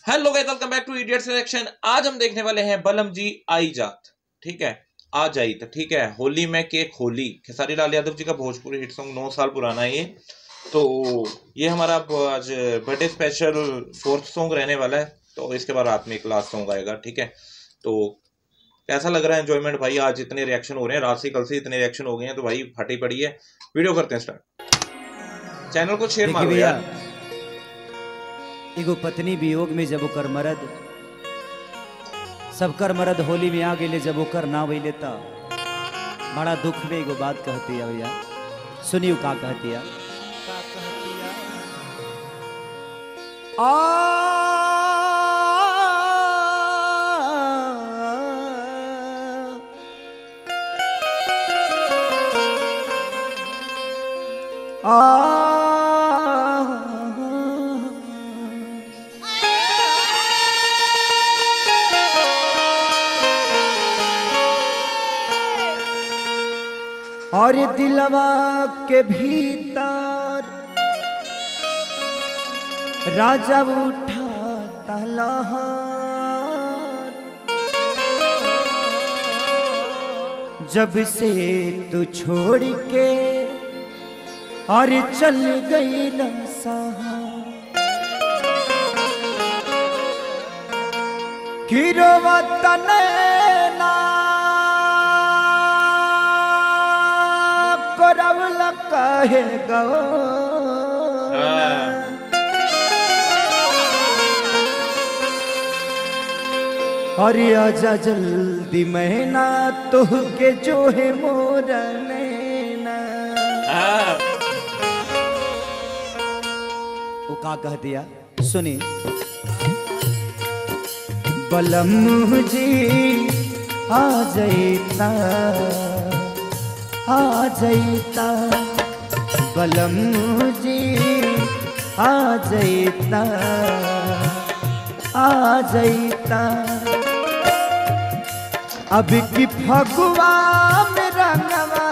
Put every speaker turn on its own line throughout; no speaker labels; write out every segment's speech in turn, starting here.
Hello guys, welcome back to idiot selection. आज हम देखने वाले हैं बलम जी आई जात। ठीक है, आ जाई तो ठीक है। होली में केक होली, खेसारी लाल यादव जी का भोजपुरी हिट सॉन्ग 9 साल पुराना है ये। तो ये हमारा आज बर्थडे स्पेशल 4th सॉन्ग रहने वाला है। तो इसके बाद रात में एक लास्ट सॉन्ग आएगा। ठीक है, तो कैसा लग रहा है एंजॉयमेंट भाई? आज इतने रिएक्शन हो रहे हैं, रात से कल से इतने रिएक्शन हो गए हैं, तो भाई फटी पड़ी है। वीडियो करते हैं स्टार्ट। चैनल को शेयर मारो यार।
एगो पत्नी वियोग में जब ओकर मरद सबकर मरद होली में आ गए, जब ओकर ना वैले त बड़ा दुख में एगो बात कहती है भैया। सुनियो का कहती है। और दिलवा के भीतर राजा उठा तलहार, जब से तू छोड़ के और चल गई न सहार, गिरवा तने कहे गो और आजा जल्दी मैना तुह के जो है मोर नैना। वो का कह दिया सुनी। बलम जी आ जाता आ जाता, बलम जी आ जाता आ जाता, अब की फगुआ में रंगवा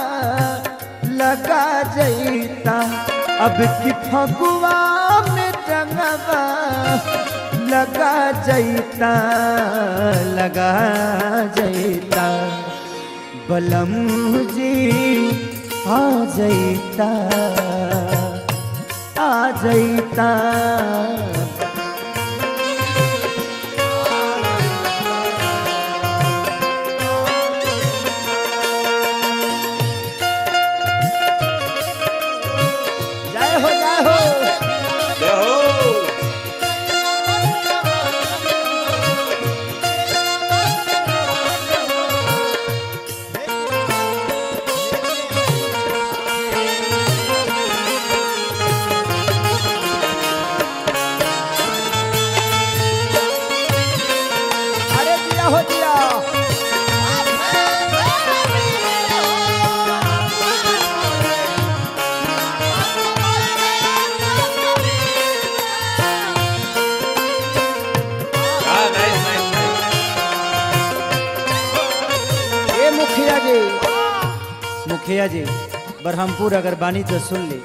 लगा जाता, अब की फगुआ में रंगवा लगा जाता लगा जाता, बलम जी आ जाता आ जाता। जय हो जय हो
जय हो।
हो दिया ये मुखिया जी बरहमपुर अगर बानी तो सुन ली।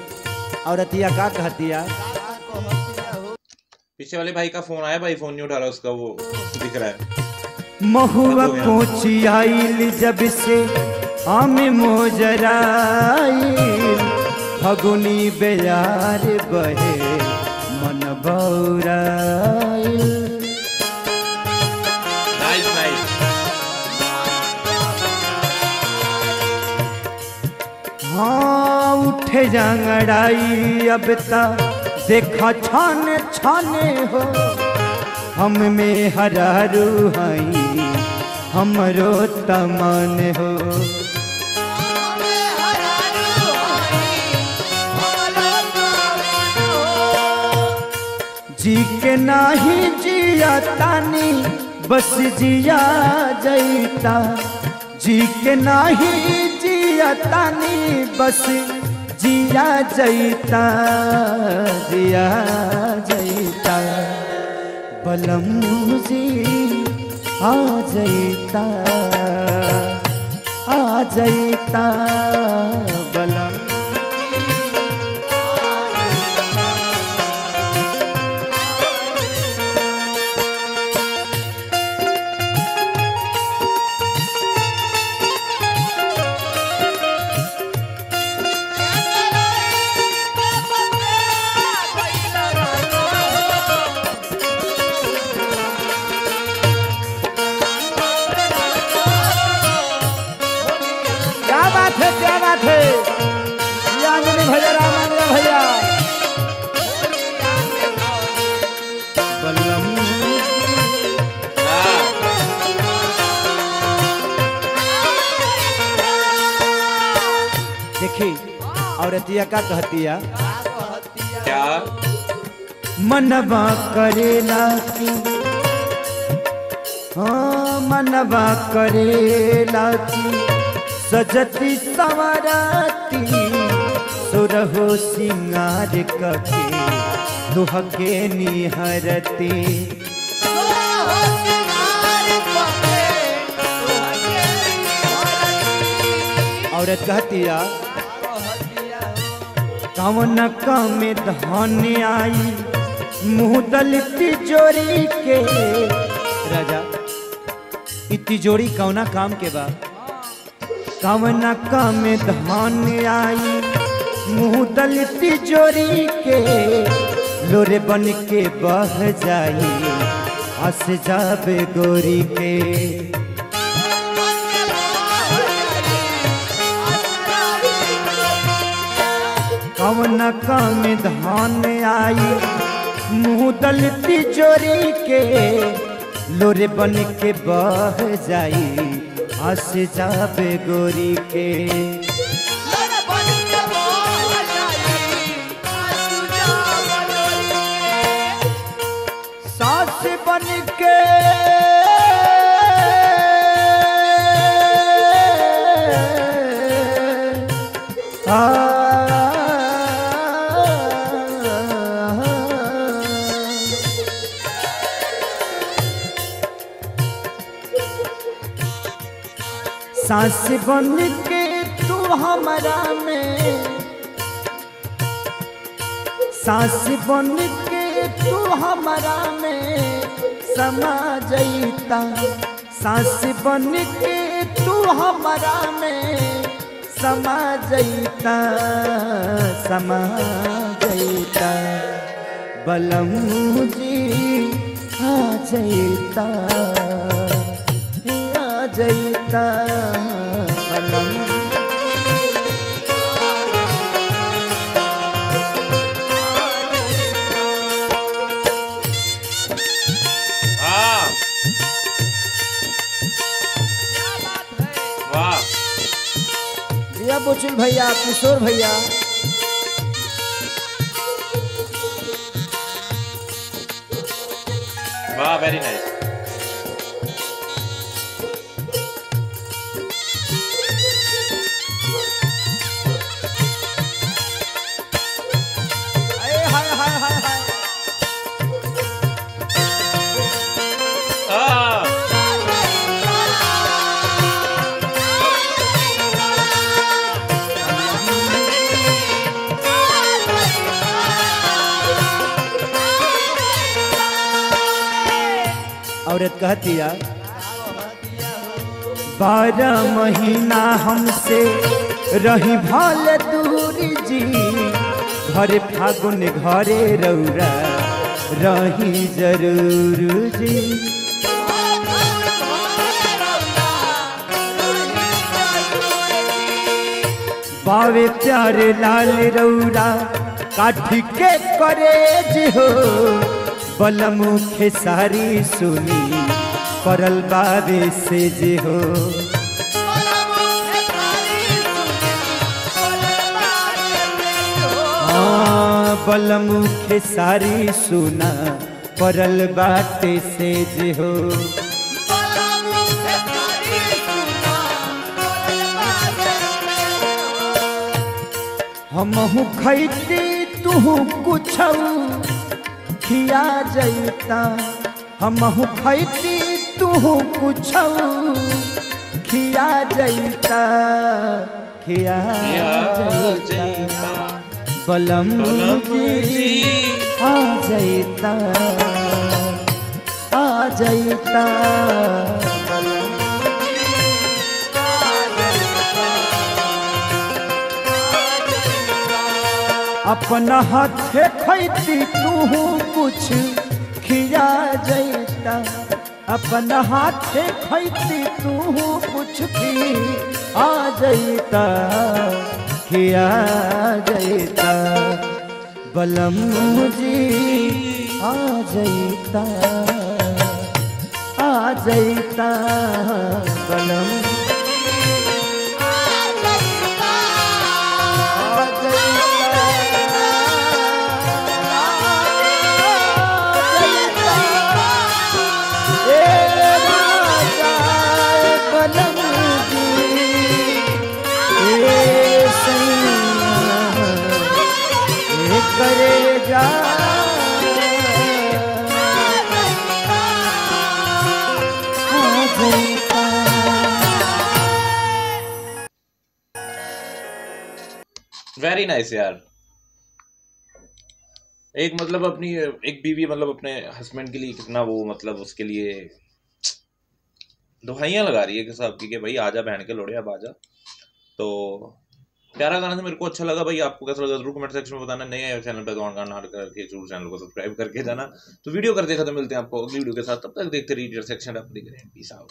और अतिया का कहतिया,
पीछे वाले भाई का फोन आया, भाई फोन नहीं उठा रहा उसका, वो दिख रहा है।
महुआ कोची आइल जब से आम मोजराइल, फगुनी बेयार बहे मन बौराइल।
Nice nice.
हाँ उठे जंगड़ाई अब तक देखा छाने छाने हो, हम में हरारू हई हमरो तमन हो, जी के नाही जिया तानी बस जिया जैता, जी के नाही जिया तानी बस जिया जैता जिया जैता, बलम जी आ जाता बलम। औरतिया का कहतिया
क्या?
मनवा करेला की, हाँ मनवा करेला की सजती सवराती सुरहो सिंगार कके दुहके निहरती। औरत कहतिया कवन काम धन आई मुँह दल तिजोरी के। राजा इ तिजोरी कौना काम के बा? कवना काम धन आई मुँह दल तिजोरी के लोरे बन के बह जाई हंस जाबे गोरी के। कवना काम धान आई मुँह दल तिजोरी के लोरे बन के बह जाई हंस जाबे गोरी के। सास बन के सास बन के तू हमारा में, सास बन के तू हमारा में समा जईता। सास बन के तू हमारा में समा जईता, समा जईता। बलम जी आ जईता, आ जईता बलम। बुचुल भैया, किशोर भैया,
वाह वेरी नाइस।
औरत कहतिया 12 महीना हमसे रही भाल दूरी जी, घरे फागुन घरे रौरा रही जरूर जी। बावे प्यारे लाल रौरा काठी के करेज हो, बलमुखे सारी सुनी परल बाबे से जे हो। हाँ बलमुखे सारी सुना परल बाटे से जे हो। हमहु खैती तू कुछ खिया जईता, हमहु खैती तू कुछ खिया जईता, खिया जईता। बलम जी आ जईता, आ जईता। अपना हाथे खैती तू कुछ खिया जईता, अपना हाथे खैती तू कुछ खिया जईता, खिया जईता। बलम जी आ जईता, आ जईता बलम।
वेरी नाइस यार। एक मतलब अपनी एक बीवी मतलब अपने हस्बैंड के लिए कितना वो मतलब उसके लिए दुहाइयां लगा रही है कि साहब की कि भाई आजा बहन के लोड़े अब आजा। तो प्यारा गाना था, मेरे को अच्छा लगा भाई। आपको कैसा लगा जरूर कमेंट सेक्शन में बताना। नए आए चैनल पे तो गाना करके जरूर चैनल को सब्सक्राइब करके जाना। तो वीडियो कर देखा तो मिलते हैं आपको अगली वीडियो के साथ, तब तक देखते रहिए सेक्शन। Peace out.